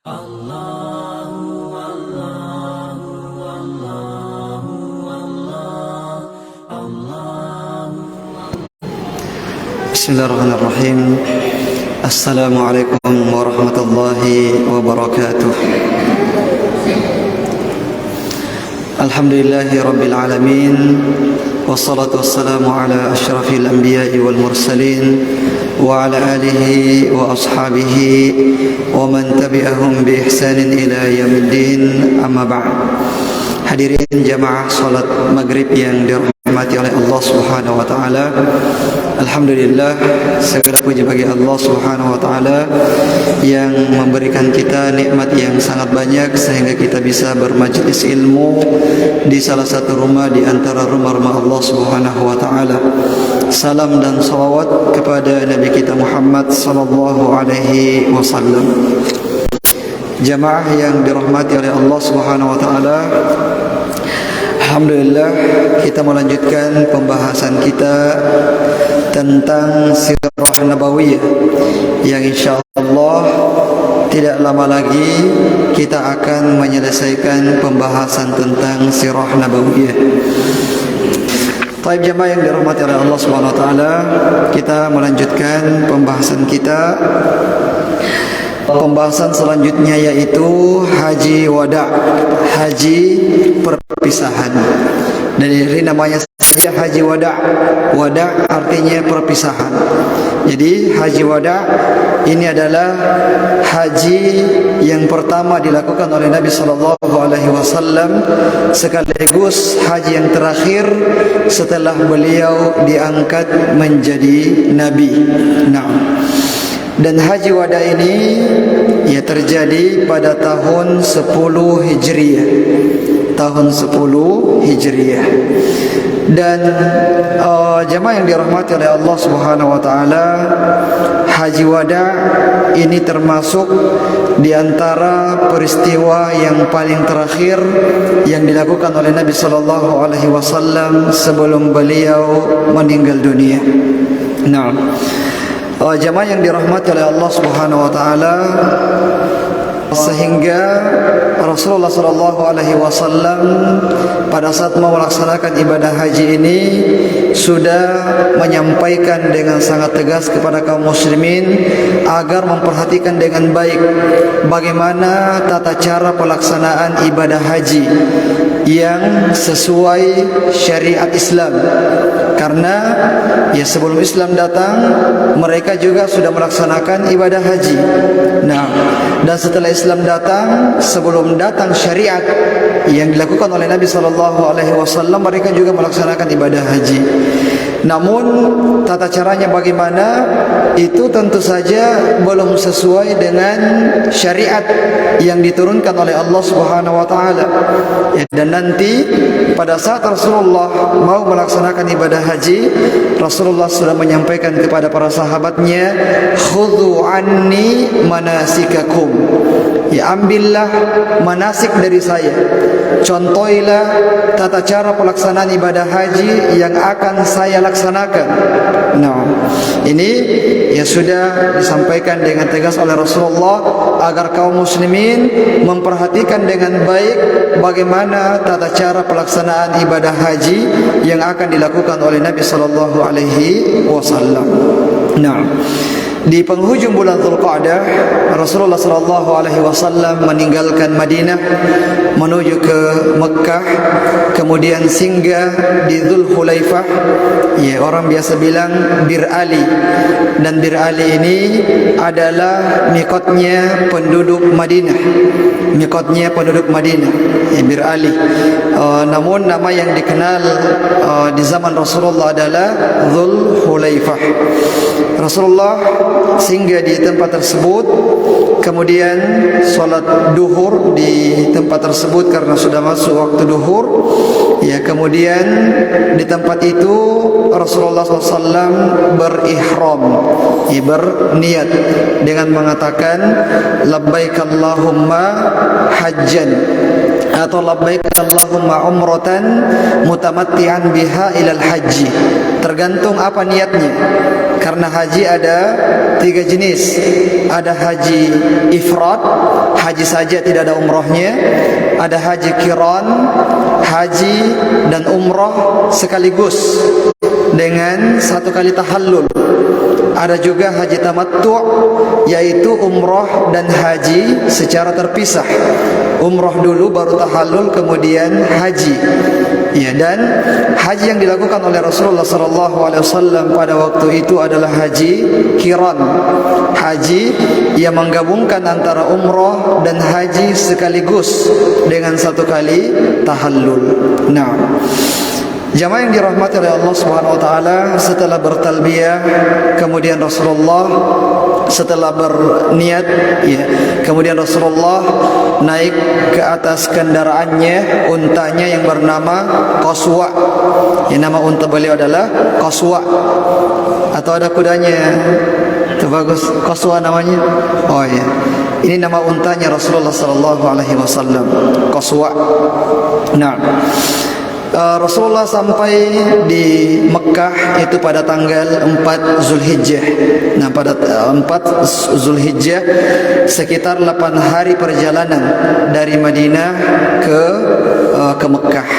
Bismillahirrahmanirrahim. Assalamualaikum warahmatullahi wabarakatuh. Alhamdulillahi rabbil alamin. Wassalatu wassalamu ala asyrafil anbiya'i wal mursalin wa ala alihi wa ashabihi wa man tabi'ahum bi ihsanin ila yaumiddin. Amma ba'd. Hadirin jamaah salat maghrib yang dirahmati oleh Allah Subhanahu wa taala. Alhamdulillah, segala puji bagi Allah Subhanahu wa taala yang memberikan kita nikmat yang sangat banyak sehingga kita bisa bermajlis ilmu di salah satu rumah di antara rumah-rumah Allah Subhanahu wa taala. Salam dan salawat kepada Nabi kita Muhammad sallallahu alaihi wasallam. Jamaah yang dirahmati oleh Allah Subhanahu wa taala, alhamdulillah kita melanjutkan pembahasan kita tentang sirah nabawiyah yang insyaallah tidak lama lagi kita akan menyelesaikan pembahasan tentang sirah nabawiyah. Baik jemaah yang dirahmati oleh Allah Subhanahu wa taala, kita melanjutkan pembahasan kita. Pembahasan selanjutnya yaitu haji wada, haji perpisahan. Dan dari namanya saja haji wada. Wada artinya perpisahan. Jadi haji wada ini adalah haji yang pertama dilakukan oleh Nabi sallallahu alaihi wasallam sekaligus haji yang terakhir setelah beliau diangkat menjadi nabi. Nah, dan haji wada ini ya terjadi pada tahun 10 Hijriah. Tahun 10 Hijriah. Dan jemaah yang dirahmati oleh Allah Subhanahu wa taala, haji wada ini termasuk di antara peristiwa yang paling terakhir yang dilakukan oleh Nabi sallallahu alaihi wasallam sebelum beliau meninggal dunia. Nah, jemaah yang dirahmati oleh Allah Subhanahu wa taala, sehingga Rasulullah sallallahu alaihi wasallam pada saat mau melaksanakan ibadah haji ini sudah menyampaikan dengan sangat tegas kepada kaum muslimin agar memperhatikan dengan baik bagaimana tata cara pelaksanaan ibadah haji yang sesuai syariat Islam. Karena ya sebelum Islam datang mereka juga sudah melaksanakan ibadah haji. Nah, dan setelah Islam datang, sebelum datang syariat yang dilakukan oleh Nabi sallallahu alaihi wasallam, mereka juga melaksanakan ibadah haji. Namun tata caranya bagaimana itu tentu saja belum sesuai dengan syariat yang diturunkan oleh Allah Subhanahu wa taala. Dan nanti pada saat Rasulullah mau melaksanakan ibadah haji, Rasulullah sudah menyampaikan kepada para sahabatnya, khudhu anni manasikakum. Ya, ambillah manasik dari saya. Contohilah tata cara pelaksanaan ibadah haji yang akan saya laksanakan. Nah, ini ya sudah disampaikan dengan tegas oleh Rasulullah agar kaum muslimin memperhatikan dengan baik bagaimana tata cara pelaksanaan ibadah haji yang akan dilakukan oleh Nabi sallallahu alaihi wasallam. Nah, di penghujung bulan Dzulqa'dah, Rasulullah sallallahu alaihi wasallam meninggalkan Madinah menuju ke Mekah, kemudian singgah di Dzulhulaifah. Ya, orang biasa bilang Bir Ali. Dan Bir Ali ini adalah miqatnya penduduk Madinah. Miqatnya penduduk Madinah, ya, Bir Ali. Namun nama yang dikenal di zaman Rasulullah adalah Dzulhulaifah. Rasulullah singgah di tempat tersebut, kemudian sholat duhur di tempat tersebut karena sudah masuk waktu duhur. Ya, kemudian di tempat itu Rasulullah SAW berihram, ya, berniat dengan mengatakan labbaik Allahumma hajjan. atau labbaik Allahumma umratan mutamatti'an biha ilal haji. Tergantung apa niatnya. Karena haji ada 3 jenis. Ada haji ifrad, haji saja tidak ada umrahnya. Ada haji qiran, haji dan umrah sekaligus dengan 1 kali tahallul. Ada juga haji tamattu', yaitu umrah dan haji secara terpisah. Umrah dulu baru tahallul kemudian haji. Ya, dan haji yang dilakukan oleh Rasulullah SAW pada waktu itu adalah haji qiran. Haji yang menggabungkan antara umrah dan haji sekaligus dengan 1 kali tahallul. Nah, jamaah yang dirahmati oleh Allah Subhanahu wa taala, setelah bertalbiyah kemudian Rasulullah setelah berniat ya, kemudian Rasulullah naik ke atas kendaraannya, untanya yang bernama Qaswa. Ya, nama unta beliau adalah Qaswa. Atau ada kudanya? Itu bagus, Qaswa namanya. Oh ya. Ini nama untanya Rasulullah sallallahu alaihi wasallam, Qaswa. Nah, Rasulullah sampai di Mekah itu pada tanggal 4 Zulhijjah. Nah, pada 4 Zulhijjah sekitar 8 hari perjalanan dari Madinah ke Mekah.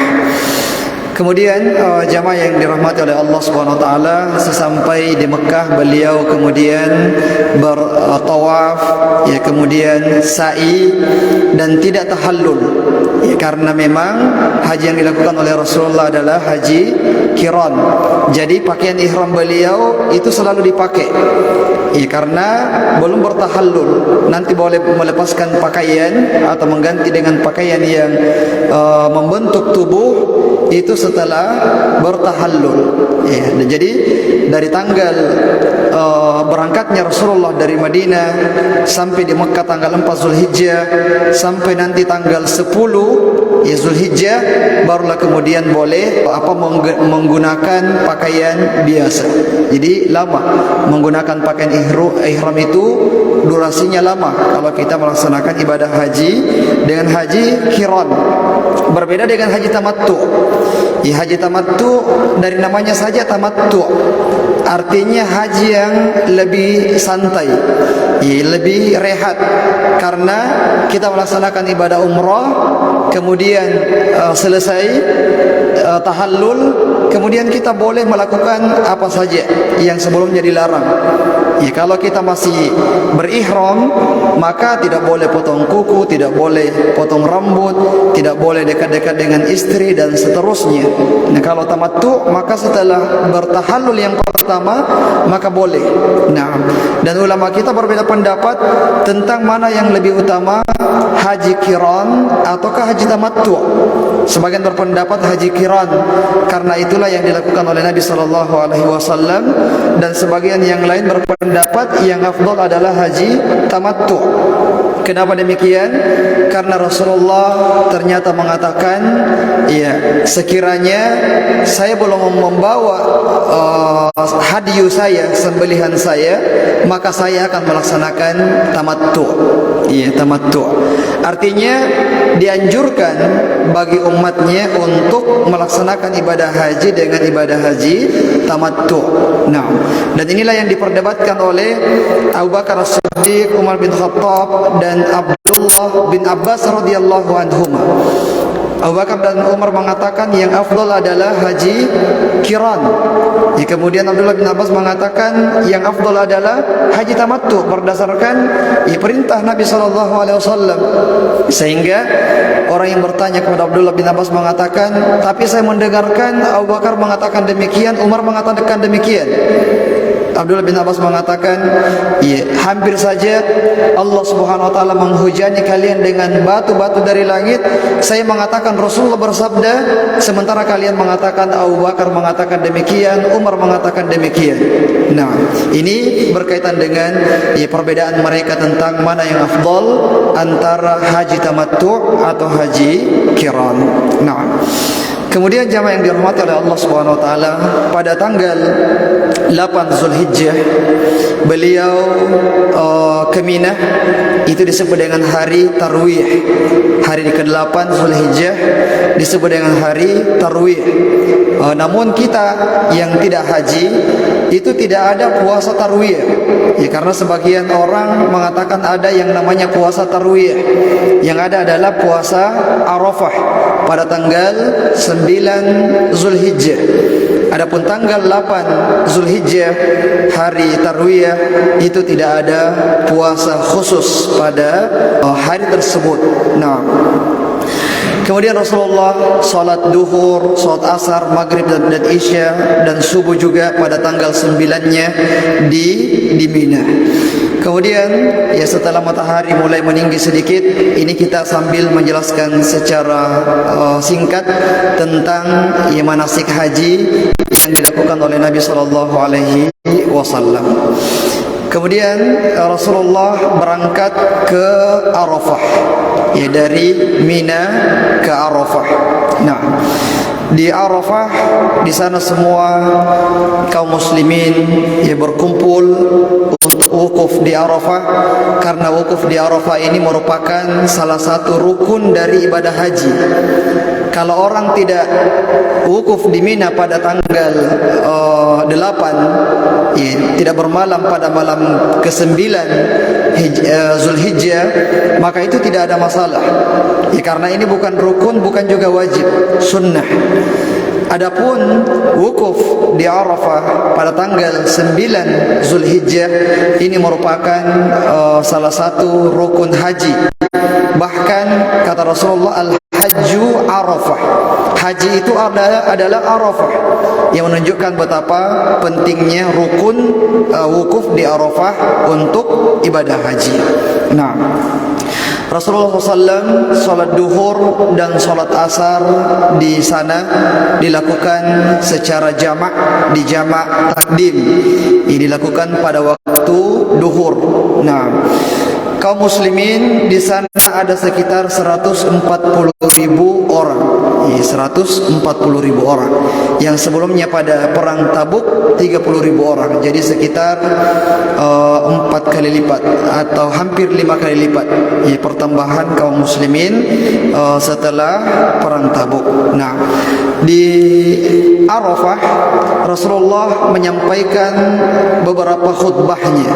Kemudian jamaah yang dirahmati oleh Allah Subhanahu wa taala, sesampai di Mekah beliau kemudian bertawaf ya, kemudian sa'i dan tidak tahallul. Ya, karena memang haji yang dilakukan oleh Rasulullah adalah haji qiran. Jadi pakaian ihram beliau itu selalu dipakai. Ya, karena belum bertahallul. Nanti boleh melepaskan pakaian atau mengganti dengan pakaian yang membentuk tubuh itu setelah bertahallul. Ya, jadi dari tanggal berangkatnya Rasulullah dari Madinah sampai di Mekah tanggal 4 Zulhijjah sampai nanti tanggal 10 ya Zulhijjah, barulah kemudian boleh menggunakan pakaian biasa. Jadi lama menggunakan pakaian ihram itu, durasinya lama kalau kita melaksanakan ibadah haji dengan haji qiran. Berbeda dengan haji tamattu. Ya, haji tamattu dari namanya saja tamattu, artinya haji yang lebih santai, ya, lebih rehat. Karena kita melaksanakan ibadah umrah, kemudian selesai tahallul, kemudian kita boleh melakukan apa saja yang sebelumnya dilarang. Ya, kalau kita masih berihram, maka tidak boleh potong kuku, tidak boleh potong rambut, tidak boleh dekat-dekat dengan istri dan seterusnya. Nah, kalau tamattu, maka setelah bertahallul yang pertama, maka boleh. Nah, dan ulama kita berbeda pendapat tentang mana yang lebih utama, haji qiran ataukah haji tamattu. Sebagian berpendapat haji qiran, karena itulah yang dilakukan oleh Nabi sallallahu alaihi wasallam, dan sebagian yang lain berpendapat yang afdal adalah haji tamattu. Kenapa demikian? Karena Rasulullah ternyata mengatakan, ya, sekiranya saya belum membawa hadiyu saya, sembelihan saya, maka saya akan melaksanakan tamattu. Iya, tamattu. Artinya dianjurkan bagi umatnya untuk melaksanakan ibadah haji dengan ibadah haji tamattu. Nah, dan inilah yang diperdebatkan oleh Abu Bakar As-Siddiq, Umar bin Khattab dan Abdullah bin Abbas radhiyallahu anhuma. Abu Bakar dan Umar mengatakan yang afdal adalah haji qiran. Ya, kemudian Abdullah bin Abbas mengatakan yang afdal adalah haji tamattu berdasarkan perintah Nabi sallallahu alaihi wasallam. Sehingga orang yang bertanya kepada Abdullah bin Abbas mengatakan, tapi saya mendengarkan Abu Bakar mengatakan demikian, Umar mengatakan demikian. Abdullah bin Abbas mengatakan, ya, hampir saja Allah Subhanahu wa taala menghujani kalian dengan batu-batu dari langit. Saya mengatakan Rasulullah bersabda, sementara kalian mengatakan Abu Bakar mengatakan demikian, Umar mengatakan demikian. Nah, ini berkaitan dengan perbedaan mereka tentang mana yang afdal antara haji tamattu atau haji qiran. Nah, Kemudian jamaah yang dirahmati oleh Allah Subhanahu wa taala, pada tanggal 8 Zulhijjah beliau ke Mina. Itu disebut dengan hari Tarwiyah. Hari ke-8 Zulhijjah disebut dengan hari Tarwiyah. Namun kita yang tidak haji itu tidak ada puasa Tarwiyah. Ya, karena sebagian orang mengatakan ada yang namanya puasa Tarwiyah. Yang ada adalah puasa Arafah pada tanggal 9 Zulhijjah. Adapun tanggal 8 Zulhijjah hari Tarwiyah itu tidak ada puasa khusus pada hari tersebut. Nah, kemudian Rasulullah salat duhur, salat asar, maghrib dan isya dan subuh juga pada tanggal 9-nya di Mina. Kemudian ya setelah matahari mulai meninggi sedikit, ini kita sambil menjelaskan secara singkat tentang ya manasik haji yang dilakukan oleh Nabi sallallahu alaihi wasallam. Kemudian Rasulullah berangkat ke Arafah, ya dari Mina ke Arafah. Nah, di Arafah di sana semua kaum muslimin ya berkumpul untuk wukuf di Arafah, karena wukuf di Arafah ini merupakan salah satu rukun dari ibadah haji. Kalau orang tidak wukuf di Mina pada tanggal 8, ya, tidak bermalam pada malam ke-9 Zulhijjah, maka itu tidak ada masalah. Ya, karena ini bukan rukun, bukan juga wajib, sunnah. Adapun wukuf di Arafah pada tanggal 9 Zulhijjah ini merupakan salah satu rukun haji. Bahkan kata Rasulullah, al-hajju Arafah. Haji itu adalah Arafah, yang menunjukkan betapa pentingnya rukun wukuf di Arafah untuk ibadah haji. Nah, Rasulullah SAW salat duhur dan salat asar di sana dilakukan secara jamak, di jamak takdim. Ini dilakukan pada waktu duhur. Nah, kaum muslimin di sana ada sekitar 140.000 orang. 140.000 orang. Yang sebelumnya pada perang Tabuk 30.000 orang. Jadi sekitar 4 kali lipat atau hampir 5 kali lipat pertambahan kaum muslimin setelah perang Tabuk. Nah, di Arafah Rasulullah menyampaikan beberapa khutbahnya.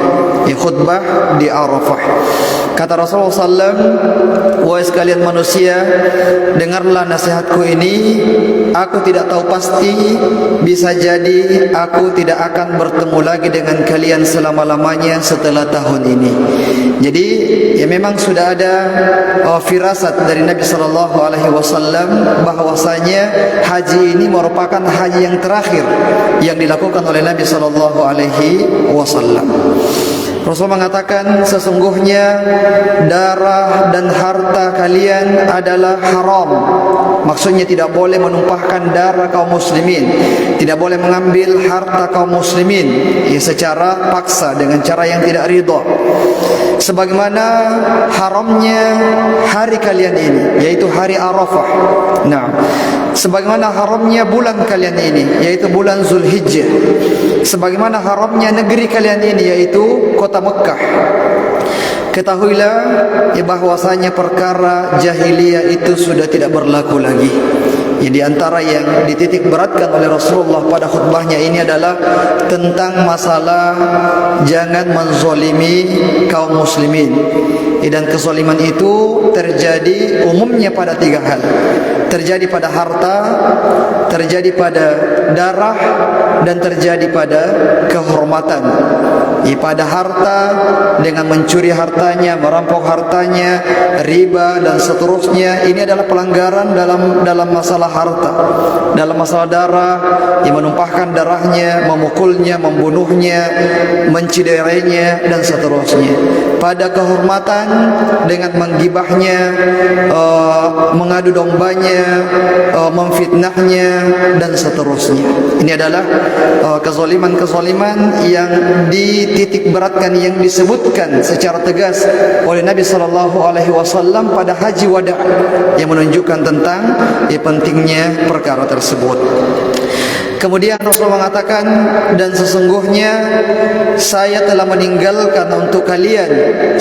Khutbah di Arafah. Kata Rasulullah SAW, wahai sekalian manusia, dengarlah nasihatku ini. Aku tidak tahu pasti, bisa jadi aku tidak akan bertemu lagi dengan kalian selama-lamanya setelah tahun ini. Jadi ya memang sudah ada firasat dari Nabi sallallahu alaihi wasallam bahwasanya haji ini merupakan haji yang terakhir yang dilakukan oleh Nabi sallallahu alaihi wasallam. Rasul mengatakan, sesungguhnya darah dan harta kalian adalah haram. Maksudnya tidak boleh menumpahkan darah kaum muslimin, tidak boleh mengambil harta kaum muslimin secara paksa dengan cara yang tidak ridha. Sebagaimana haramnya hari kalian ini, yaitu hari Arafah. Nah, sebagaimana haramnya bulan kalian ini, yaitu bulan Zulhijjah. Sebagaimana haramnya negeri kalian ini, yaitu kota Mekah. Ketahuilah bahwasanya perkara jahiliyah itu sudah tidak berlaku lagi. Di antara yang dititik beratkan oleh Rasulullah pada khutbahnya ini adalah tentang masalah jangan menzalimi kaum muslimin. Dan kezaliman itu terjadi umumnya pada 3 hal. Terjadi pada harta, terjadi pada darah, dan terjadi pada kehormatan. Pada harta dengan mencuri hartanya, merampok hartanya, riba dan seterusnya, ini adalah pelanggaran dalam masalah harta. Dalam masalah darah, yang menumpahkan darahnya, memukulnya, membunuhnya, menciderainya dan seterusnya. Pada kehormatan dengan menggibahnya, mengadu dombanya, memfitnahnya dan seterusnya. Ini adalah kezaliman-kezaliman yang dititik beratkan yang disebutkan secara tegas oleh Nabi sallallahu alaihi wasallam pada haji wada yang menunjukkan tentang pentingnya perkara tersebut. Kemudian Rasulullah mengatakan, dan sesungguhnya saya telah meninggalkan untuk kalian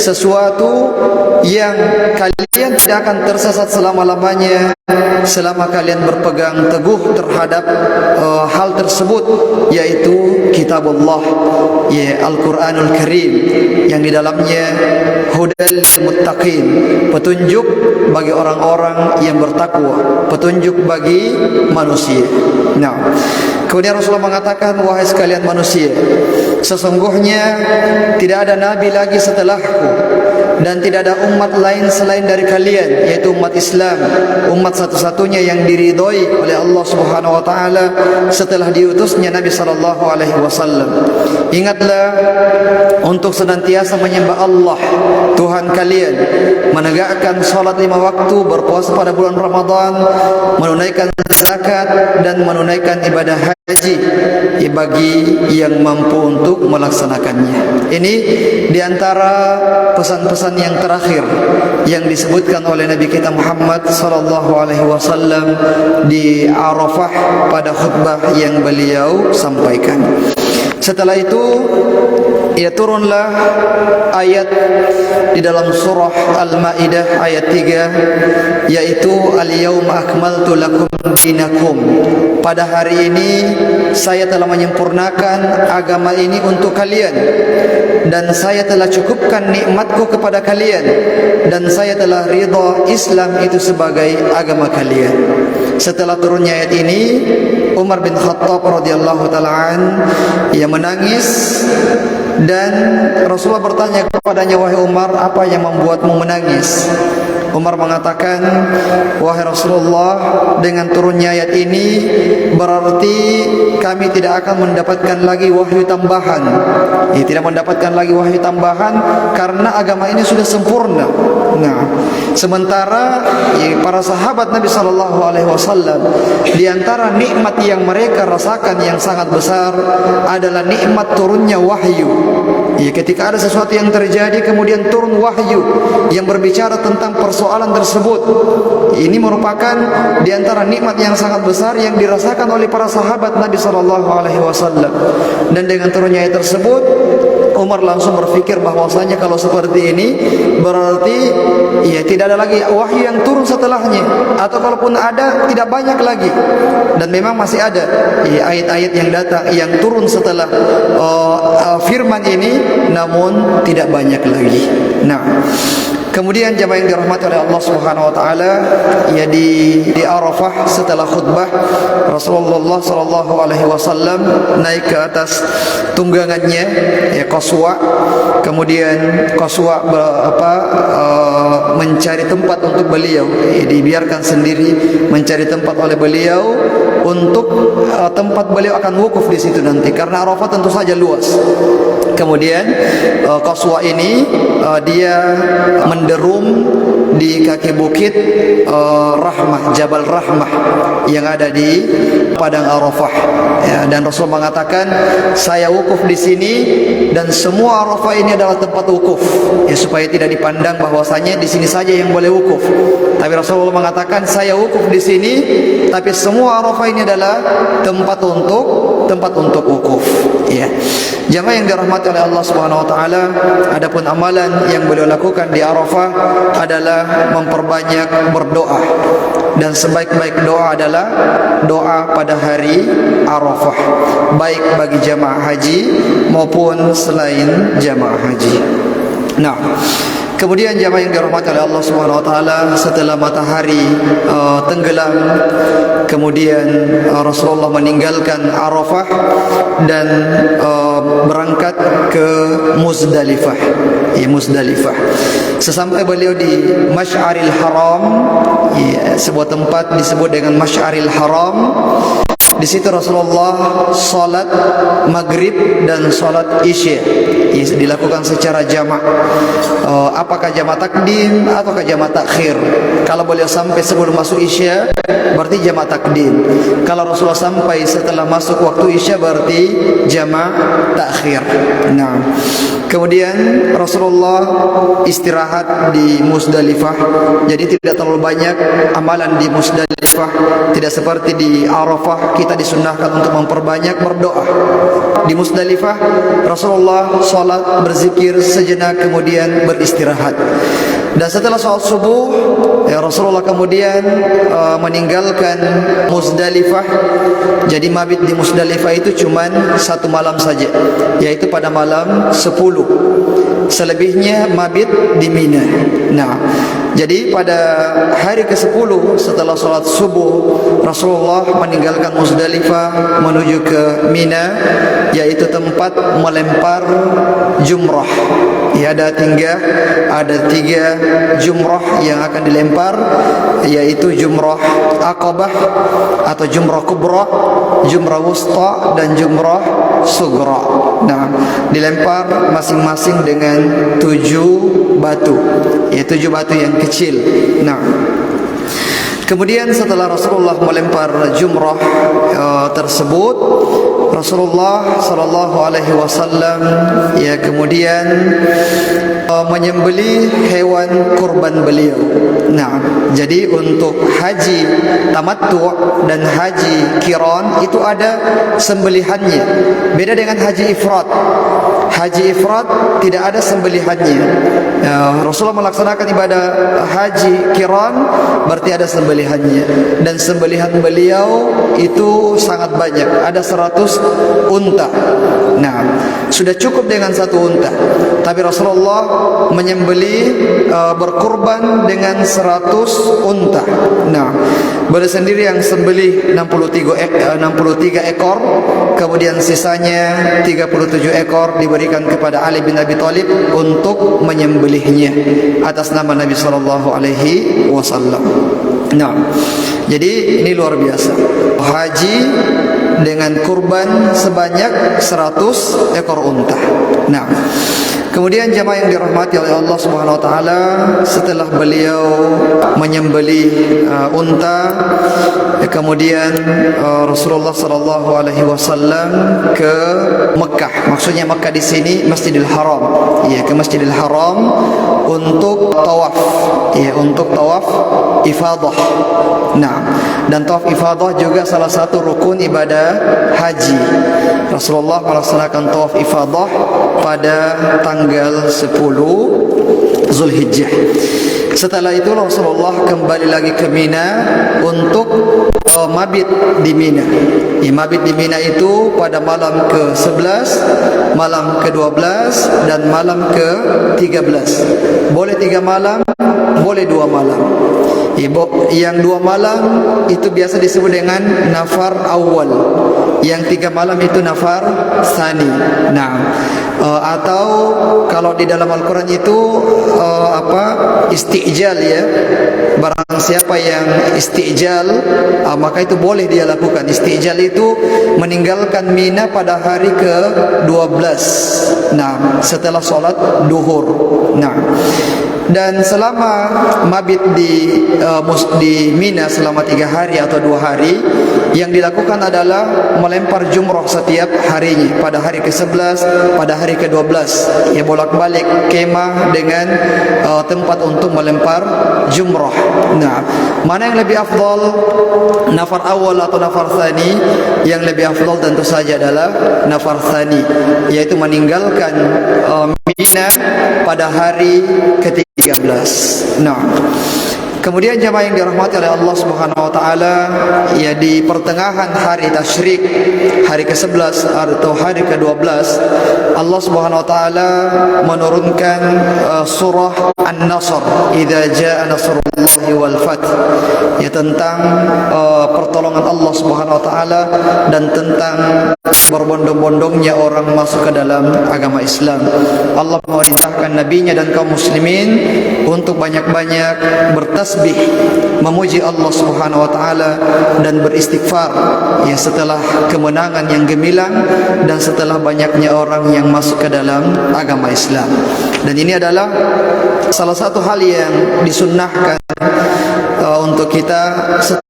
sesuatu yang kalian tidak akan tersesat selama-lamanya selama kalian berpegang teguh terhadap hal tersebut, yaitu kitabullah, ya Al-Quranul Karim, yang di dalamnya hudal lil muttaqin, petunjuk bagi orang-orang yang bertakwa, petunjuk bagi manusia. Nah, kemudian Rasulullah mengatakan, wahai sekalian manusia, sesungguhnya tidak ada nabi lagi setelahku, dan tidak ada umat lain selain dari kalian, yaitu umat Islam, umat satu-satunya yang diridhoi oleh Allah Subhanahu wa taala setelah diutusnya Nabi sallallahu alaihi wasallam. Ingatlah untuk senantiasa menyembah Allah Tuhan kalian, menegakkan salat 5 waktu, berpuasa pada bulan Ramadan, menunaikan zakat, dan menunaikan ibadah haji bagi yang mampu untuk melaksanakannya. Ini diantara pesan-pesan yang terakhir yang disebutkan oleh Nabi kita Muhammad sallallahu alaihi wasallam di Arafah pada khutbah yang beliau sampaikan. Setelah itu turunlah ayat di dalam surah Al-Maidah ayat 3, yaitu al-yauma akmaltu lakum dinakum. Pada hari ini saya telah menyempurnakan agama ini untuk kalian, dan saya telah cukupkan nikmatku kepada kalian, dan saya telah ridha Islam itu sebagai agama kalian. Setelah turunnya ayat ini, Umar bin Khattab radhiyallahu taala an ia menangis, dan Rasulullah bertanya kepadanya, wahai Umar, apa yang membuatmu menangis? Umar mengatakan, wahai Rasulullah, dengan turunnya ayat ini berarti kami tidak akan mendapatkan lagi wahyu tambahan. Tidak mendapatkan lagi wahyu tambahan karena agama ini sudah sempurna. Nah, sementara para sahabat Nabi sallallahu alaihi wasallam, di antara nikmat yang mereka rasakan yang sangat besar adalah nikmat turunnya wahyu. Ketika ada sesuatu yang terjadi kemudian turun wahyu yang berbicara tentang persoalan tersebut, ini merupakan di antara nikmat yang sangat besar yang dirasakan oleh para sahabat Nabi sallallahu alaihi wasallam. Dan dengan turunnya ayat tersebut, Umar langsung berpikir bahwasanya kalau seperti ini berarti tidak ada lagi wahyu yang turun setelahnya, atau kalaupun ada tidak banyak lagi. Dan memang masih ada ayat-ayat yang datang yang turun setelah firman ini, namun tidak banyak lagi. Nah, kemudian jemaah yang dirahmati oleh Allah Subhanahu wa taala, di Arafah setelah khutbah, Rasulullah sallallahu alaihi wasallam naik ke atas tunggangannya, Qaswa. Kemudian Qaswa mencari tempat untuk beliau, dibiarkan sendiri mencari tempat oleh beliau untuk tempat beliau akan wukuf di situ nanti, karena Arafah tentu saja luas. Kemudian Qaswa ini dia menderum di kaki bukit Rahmah, Jabal Rahmah yang ada di padang Arafah. Dan Rasul mengatakan, saya wukuf di sini dan semua Arafah ini adalah tempat wukuf, supaya tidak dipandang bahwasanya di sini saja yang boleh wukuf. Tapi Rasulullah mengatakan, saya wukuf di sini, tapi semua Arafah ini adalah tempat untuk wukuf. Jamaah yang dirahmati oleh Allah Subhanahu wa taala, adapun amalan yang beliau lakukan di Arafah adalah memperbanyak berdoa, dan sebaik-baik doa adalah doa pada hari Arafah, baik bagi jamaah haji maupun selain jamaah haji. Nah, kemudian jamaah yang dirahmati oleh Allah Subhanahu wa taala, setelah matahari tenggelam, kemudian Rasulullah meninggalkan Arafah dan berangkat ke Muzdalifah. Muzdalifah. Sesampai beliau di Masy'aril Haram, sebuah tempat disebut dengan Masy'aril Haram, Di situ Rasulullah salat maghrib dan salat isya dilakukan secara jamak. Apakah jamak takdim ataukah jamak takhir? Kalau beliau sampai sebelum masuk isya, berarti jamak takdim. Kalau Rasulullah sampai setelah masuk waktu isya, berarti jamak takhir. Nah, kemudian Rasulullah istirahat di Musdalifah. Jadi tidak terlalu banyak amalan di Musdalifah. Tidak seperti di Arafah, kita disunnahkan untuk memperbanyak berdoa. Di Musdalifah Rasulullah salat, berzikir sejenak, kemudian beristirahat. Dan setelah salat subuh, Rasulullah kemudian meninggalkan Musdalifah. Jadi mabit di Musdalifah itu cuman satu malam saja, yaitu pada malam 10. Selebihnya mabit di Mina. Nah, jadi pada hari ke-10 setelah salat subuh, Rasulullah meninggalkan Musdalifah menuju ke Mina, yaitu tempat melempar jumrah. Ya, ada tiga jumrah yang akan dilempar, yaitu jumrah Aqabah atau jumrah kubra, jumrah wusta, dan jumrah sugra. Nah, dilempar masing-masing dengan 7 batu, yaitu 7 batu yang kecil. Nah, kemudian setelah Rasulullah melempar jumrah tersebut, Rasulullah sallallahu alaihi wasallam kemudian menyembelih hewan kurban beliau. Nah, jadi untuk haji tamattu dan haji qiran itu ada sembelihannya. Beda dengan haji ifrad. Haji ifrad tidak ada sembelihannya. Rasulullah melaksanakan ibadah haji qiran, berarti ada sembelihannya. Dan sembelihan beliau itu sangat banyak, ada 100 unta. Nah, sudah cukup dengan 1 unta. Tapi Rasulullah menyembelih berkurban dengan 100 unta. Nah, beliau sendiri yang sembelih 63 ekor, kemudian sisanya 37 ekor diberikan kepada Ali bin Abi Thalib untuk menyembelihnya atas nama Nabi sallallahu alaihi wasallam. Nah, jadi ini luar biasa. Haji dengan kurban sebanyak 100 ekor unta. Nah, kemudian jamaah yang dirahmati oleh Allah Subhanahu wa taala, setelah beliau menyembelih unta, kemudian Rasulullah sallallahu alaihi wasallam ke Mekah. Maksudnya Mekah di sini Masjidil Haram. Ya, ke Masjidil Haram untuk tawaf. Ya, untuk tawaf ifadah. Nah, dan tawaf ifadah juga salah satu rukun ibadah haji. Rasulullah melaksanakan tawaf ifadah pada tanggal 10 Zulhijjah. Setelah itu Rasulullah kembali lagi ke Mina untuk mabit di Mina. Mabit di Mina itu pada malam ke-11, malam ke-12, dan malam ke-13. Boleh 3 malam, boleh 2 malam. Yang 2 malam itu biasa disebut dengan nafar awal. Yang 3 malam itu nafar tsani. Nah, atau kalau di dalam Al-Quran itu istijal, ya. Barang siapa yang istijal, maka itu boleh dia lakukan. Istijal itu meninggalkan Mina pada hari ke-12. Nah, setelah sholat duhur. Nah, dan selama mabit di Mina selama 3 hari atau 2 hari, yang dilakukan adalah melempar jumrah setiap harinya. Pada hari ke-11, pada hari ke-12, ya, bolak-balik kemah dengan tempat untuk melempar jumrah. Nah, mana yang lebih afdal, nafar awal atau nafar tsani? Yang lebih afdal tentu saja adalah nafar tsani, yaitu meninggalkan Mina pada hari ke-13. Nah, kemudian jamaah yang dirahmati oleh Allah Subhanahu wa taala, ya, di pertengahan hari tasyrik, hari ke-11 atau hari ke-12, Allah Subhanahu wa taala menurunkan surah An-Nasr, idza jaa nasrullahi wal fath, ya, tentang pertolongan Allah Subhanahu wa taala dan tentang berbondong-bondongnya orang masuk ke dalam agama Islam. Allah memerintahkan nabinya dan kaum muslimin untuk banyak-banyak bertasbih bertasbih, memuji Allah Subhanahu wa taala dan beristighfar ya setelah kemenangan yang gemilang dan setelah banyaknya orang yang masuk ke dalam agama Islam. Dan ini adalah salah satu hal yang disunnahkan untuk kita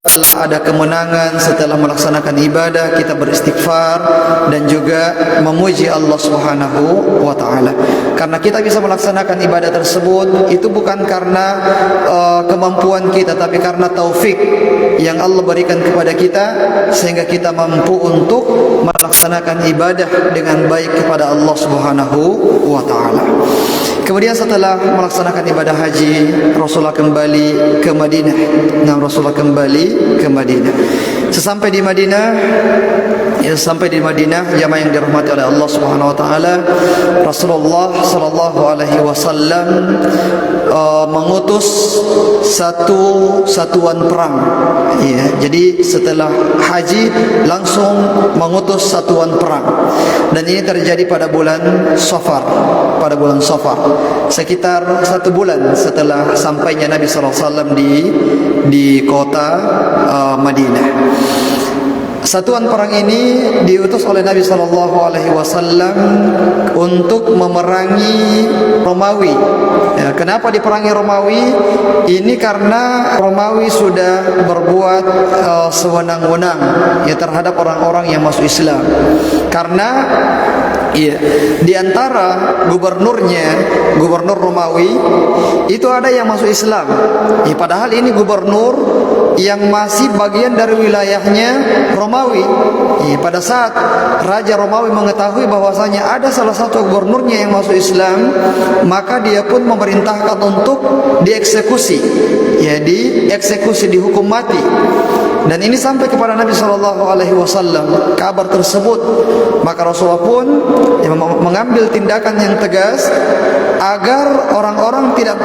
setelah ada kemenangan, setelah melaksanakan ibadah, kita beristighfar dan juga memuji Allah Subhanahu wa taala. Karena kita bisa melaksanakan ibadah tersebut itu bukan karena kemampuan kita, tapi karena taufik yang Allah berikan kepada kita sehingga kita mampu untuk melaksanakan ibadah dengan baik kepada Allah Subhanahu wa taala. Kemudian setelah melaksanakan ibadah haji, Rasulullah kembali ke Madinah. Nah, Rasulullah kembali ke Madinah. Sesampai di Madinah, jamaah yang dirahmati oleh Allah Subhanahu wa taala, Rasulullah sallallahu alaihi wasallam mengutus satu satuan perang. Ya, jadi setelah haji langsung mengutus satuan perang. Dan ini terjadi pada bulan Safar. Sekitar 1 bulan setelah sampainya Nabi sallallahu alaihi wasallam di kota Madinah. Satuan perang ini diutus oleh Nabi sallallahu alaihi wasallam untuk memerangi Romawi. Ya, kenapa diperangi Romawi? Ini karena Romawi sudah berbuat sewenang-wenang ya terhadap orang-orang yang masuk Islam. Karena iya, di antara gubernur Romawi itu ada yang masuk Islam. Ya, padahal ini gubernur yang masih bagian dari wilayahnya Romawi. Ya, pada saat Raja Romawi mengetahui bahwasanya ada salah satu gubernurnya yang masuk Islam, maka dia pun memerintahkan untuk dieksekusi. Ya, dieksekusi, dihukum mati. Dan ini sampai kepada Nabi sallallahu alaihi wasallam kabar tersebut. Maka Rasulullah pun mengambil tindakan yang tegas agar orang-orang tidak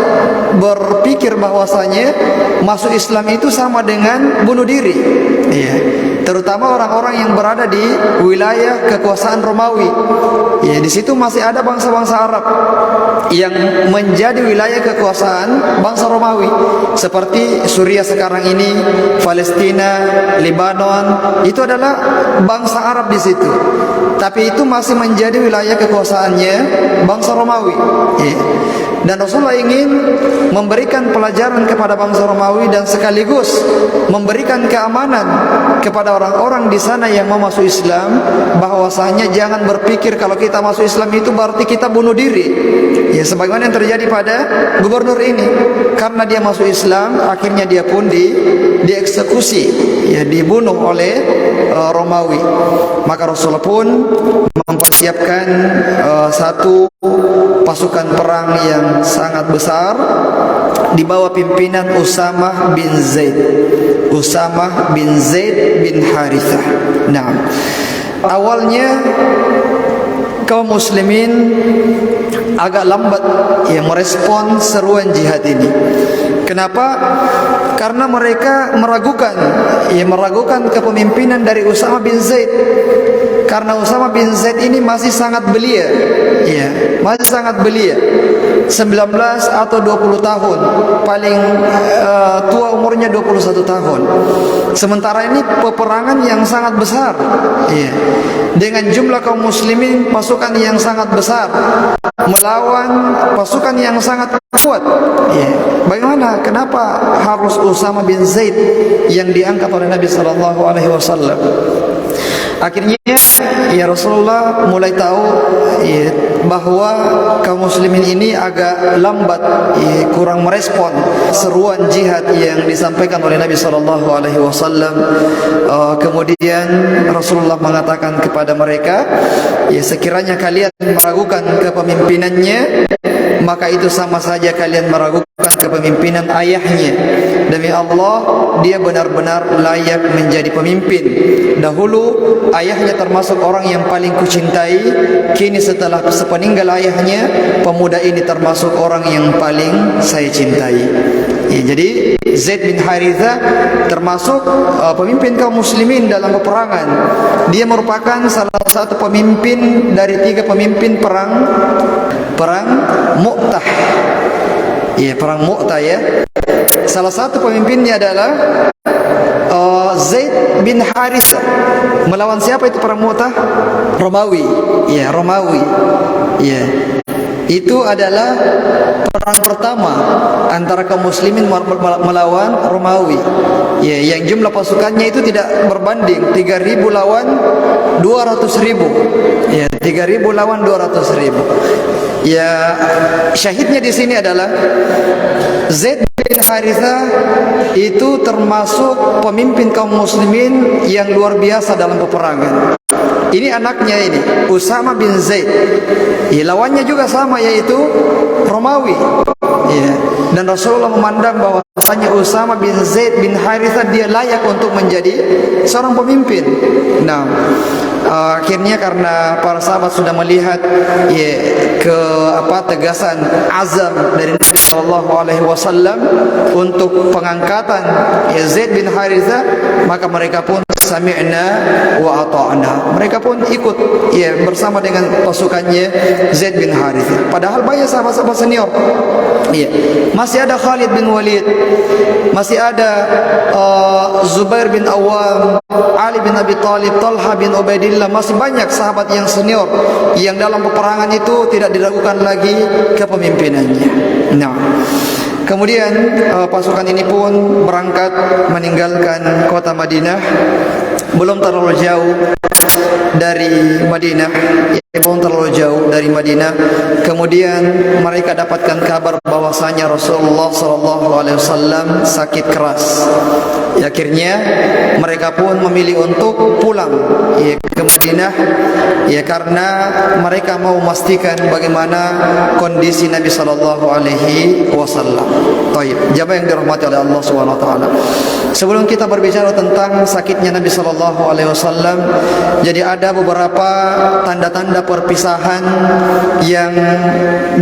berpikir bahwasanya masuk Islam itu sama dengan bunuh diri. Ya, terutama orang-orang yang berada di wilayah kekuasaan Romawi. Ya, di situ masih ada bangsa-bangsa Arab yang menjadi wilayah kekuasaan bangsa Romawi, seperti Suriah sekarang ini, Palestina, Lebanon, itu adalah bangsa Arab di situ. Tapi itu masih menjadi wilayah kekuasaannya bangsa Romawi. Ya. Dan Rasulullah ingin memberikan pelajaran kepada bangsa Romawi dan sekaligus memberikan keamanan kepada orang-orang di sana yang mau masuk Islam, bahwasanya jangan berpikir kalau kita masuk Islam itu berarti kita bunuh diri. Ya, sebagaimana yang terjadi pada gubernur ini, karena dia masuk Islam, akhirnya dia pun dieksekusi, ya, dibunuh oleh Romawi. Maka Rasulullah pun mempersiapkan satu pasukan perang yang sangat besar di bawah pimpinan Usamah bin Zaid bin Harithah. Nah, awalnya kaum muslimin agak lambat ya merespon seruan jihad ini. Kenapa? Karena mereka meragukan kepemimpinan dari Usamah bin Zaid. Karena Usamah bin Zaid ini masih sangat belia, ya, masih sangat belia, 19 atau 20 tahun, paling tua umurnya 21 tahun. Sementara ini peperangan yang sangat besar, ya, dengan jumlah kaum muslimin pasukan yang sangat besar melawan pasukan yang sangat kuat. Ya. Bagaimana? Kenapa harus Usamah bin Zaid yang diangkat oleh Nabi sallallahu alaihi wasallam? Akhirnya ya Rasulullah mulai tahu ya, bahwa kaum muslimin ini agak lambat, ya, kurang merespon seruan jihad yang disampaikan oleh Nabi sallallahu alaihi wasallam. Kemudian Rasulullah mengatakan kepada mereka, ya, sekiranya kalian meragukan kepemimpinannya, maka itu sama saja kalian meragukan kepemimpinan ayahnya. Demi Allah, dia benar-benar layak menjadi pemimpin. Dahulu ayahnya termasuk orang yang paling kucintai, kini setelah sepeninggal ayahnya, pemuda ini termasuk orang yang paling saya cintai. Ya, jadi Zaid bin Harithah termasuk pemimpin kaum muslimin dalam peperangan. Dia merupakan salah satu pemimpin dari 3 pemimpin perang Mu'tah. Ya, perang Mu'tah ya. Salah satu pemimpinnya adalah Zaid bin Harithah. Melawan siapa itu perang Mu'tah? Romawi. Ya, Romawi. Ya. Itu adalah perang pertama antara kaum muslimin melawan Romawi. Ya, yang jumlah pasukannya itu tidak berbanding, 3.000 lawan 200.000. Ya, 3.000 lawan 200.000. Ya, syahidnya di sini adalah Zaid bin Harithah itu termasuk pemimpin kaum muslimin yang luar biasa dalam peperangan. Ini anaknya ini, Usama bin Zaid. Ya, lawannya juga sama, yaitu Romawi. Ya, dan Rasulullah memandang bahwasanya Usama bin Zaid bin Harithah dia layak untuk menjadi seorang pemimpin. Nah, akhirnya karena para sahabat sudah melihat ya, tegasan azam dari Nabi sallallahu alaihi wasallam untuk pengangkatan ya, Zaid bin Harithah, maka mereka pun sami'na wa ata'na. Mereka pun ikut ya bersama dengan pasukannya Zaid bin Harithah. Padahal banyak sahabat-sahabat senior. Ya. Masih ada Khalid bin Walid, masih ada Zubair bin Awam, Ali bin Abi Thalib, Talha bin Ubaidillah, masih banyak sahabat yang senior yang dalam peperangan itu tidak diragukan lagi kepemimpinannya. Nah, kemudian pasukan ini pun berangkat meninggalkan kota Madinah. Belum terlalu jauh dari Madinah, belum terlalu jauh dari Madinah. Kemudian mereka dapatkan kabar bahwasanya Rasulullah SAW sakit keras. Akhirnya mereka pun memilih untuk pulang ya, ke Madinah ya, karena mereka mau memastikan bagaimana kondisi Nabi SAW. Baik, jamaah yang dirahmati oleh Allah Subhanahu wa taala. Sebelum kita berbicara tentang sakitnya Nabi SAW, jadi ada beberapa tanda-tanda perpisahan yang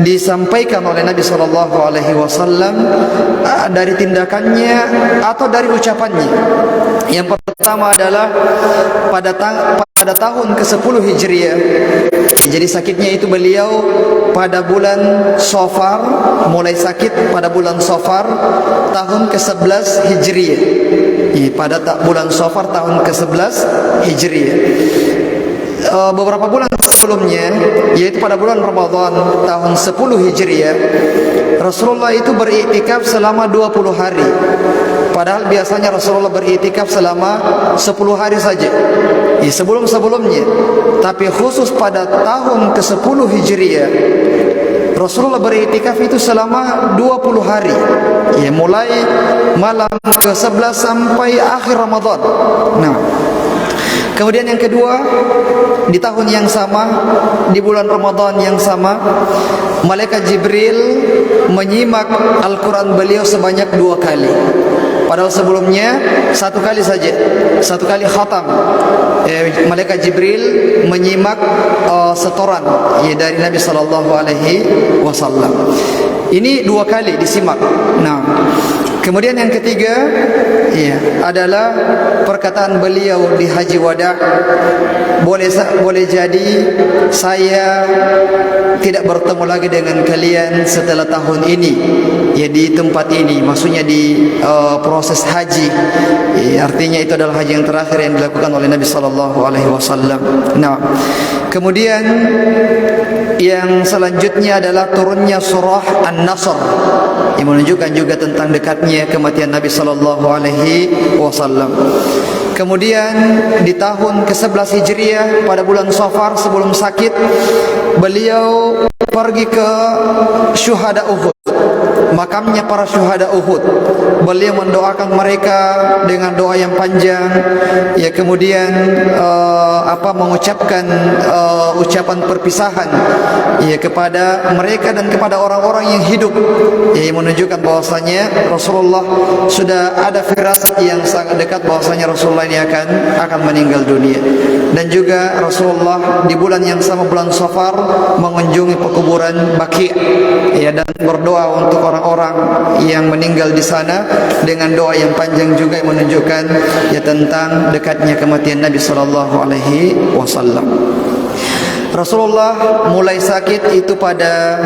disampaikan oleh Nabi SAW dari tindakannya atau dari ucapannya. Yang pertama adalah pada tahun ke-10 Hijriah. Jadi sakitnya itu beliau pada bulan Safar, mulai sakit pada bulan Safar tahun ke-11 Hijriah. Pada bulan Safar tahun ke-11 Hijriah. Beberapa bulan sebelumnya, yaitu pada bulan Ramadan tahun 10 Hijriah, Rasulullah itu beriktikaf selama 20 hari. Padahal biasanya Rasulullah beriktikaf selama 10 hari saja sebelum-sebelumnya. Tapi khusus pada tahun ke-10 Hijriah, Rasulullah beriktikaf itu selama 20 hari. Ya, mulai malam ke-11 sampai akhir Ramadan. Nah, kemudian yang kedua, di tahun yang sama, di bulan Ramadan yang sama, Malaikat Jibril menyimak Al-Quran beliau sebanyak 2 kali. Padahal sebelumnya 1 kali saja, 1 kali khatam. Malaikat Jibril menyimak setoran ya, dari Nabi SAW. Ini 2 kali disimak. Nah, kemudian yang ketiga ya, adalah perkataan beliau di Haji Wada. Boleh jadi saya tidak bertemu lagi dengan kalian setelah tahun ini ya, di tempat ini, maksudnya di proses haji ya, artinya itu adalah haji yang terakhir yang dilakukan oleh Nabi SAW. Nah, kemudian yang selanjutnya adalah turunnya surah An-Nasr yang menunjukkan juga tentang dekatnya kematian Nabi SAW. Kemudian di tahun ke-11 Hijriah pada bulan Safar sebelum sakit, beliau pergi ke syuhada Uhud, makamnya para syuhada Uhud. Beliau mendoakan mereka dengan doa yang panjang ya, kemudian mengucapkan ucapan perpisahan ya kepada mereka dan kepada orang-orang yang hidup ya, menunjukkan bahwasanya Rasulullah sudah ada firasat yang sangat dekat bahwasanya Rasulullah ini akan meninggal dunia. Dan juga Rasulullah di bulan yang sama, bulan Safar, mengunjungi pekuburan Baqi ya, dan berdoa untuk orang-orang yang meninggal di sana dengan doa yang panjang juga yang menunjukkan ya tentang dekatnya kematian Nabi SAW. Rasulullah mulai sakit itu pada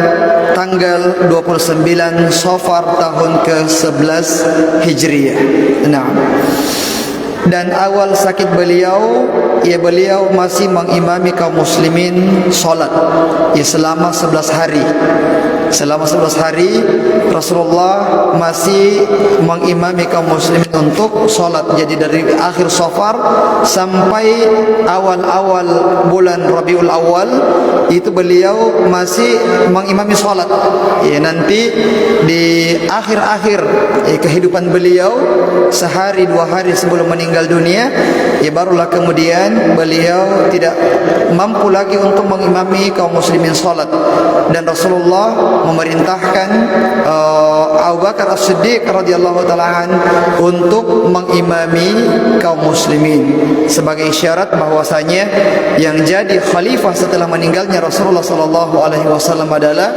tanggal 29 Safar tahun ke-11 Hijriah. Nah, dan awal sakit beliau, beliau masih mengimami kaum muslimin solat selama 11 hari. Selama 11 hari Rasulullah masih mengimami kaum muslimin untuk solat. Jadi dari akhir Safar sampai awal-awal bulan Rabiul Awal itu beliau masih mengimami solat. Nanti di akhir-akhir kehidupan beliau, sehari dua hari sebelum meninggal dunia, barulah kemudian beliau tidak mampu lagi untuk mengimami kaum muslimin solat. Dan Rasulullah memerintahkan Abu Bakar As-Siddiq radhiyallahu taala untuk mengimami kaum muslimin sebagai isyarat bahwasanya yang jadi khalifah setelah meninggalnya Rasulullah sallallahu alaihi wasallam adalah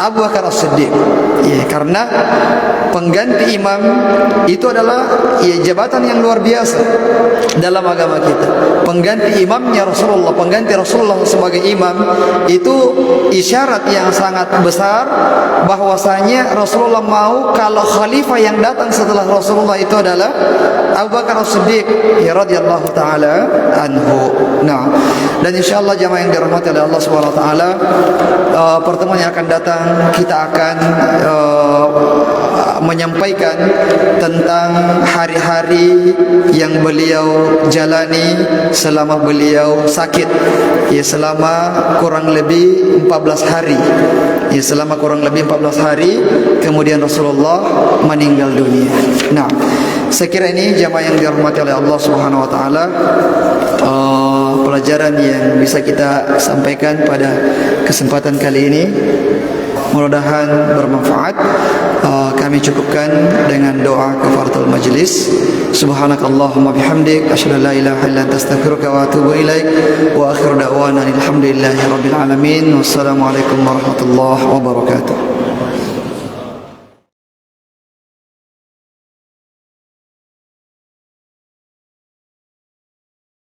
Abu Bakar As-Siddiq. Karena pengganti imam itu adalah jabatan yang luar biasa dalam agama kita. Pengganti imamnya Rasulullah, pengganti Rasulullah sebagai imam itu isyarat yang sangat besar bahwasanya Rasulullah mau kalau khalifah yang datang setelah Rasulullah itu adalah Abu Bakar As-Siddiq radhiyallahu taala anhu. Nah, dan insyaallah jamaah yang dirahmati oleh Allah Subhanahu wa taala, pertemuan yang akan datang kita akan menyampaikan tentang hari-hari yang beliau jalani selama beliau sakit, selama kurang lebih 14 hari. Selama kurang lebih 14 hari kemudian Rasulullah meninggal dunia. Nah, saya kira ini jamaah yang dirahmati oleh Allah Subhanahu wa taala, pelajaran yang bisa kita sampaikan pada kesempatan kali ini. Mudah-mudahan bermanfaat. Kami cukupkan dengan doa kafaratul majlis. Subhanakallahumma bihamdik, asyhadu an la ilaha illa anta, astaghfiruka wa atubu ilaik. Wa akhiru da'wana alhamdulillahi rabbil alamin. Wassalamualaikum warahmatullahi wabarakatuh.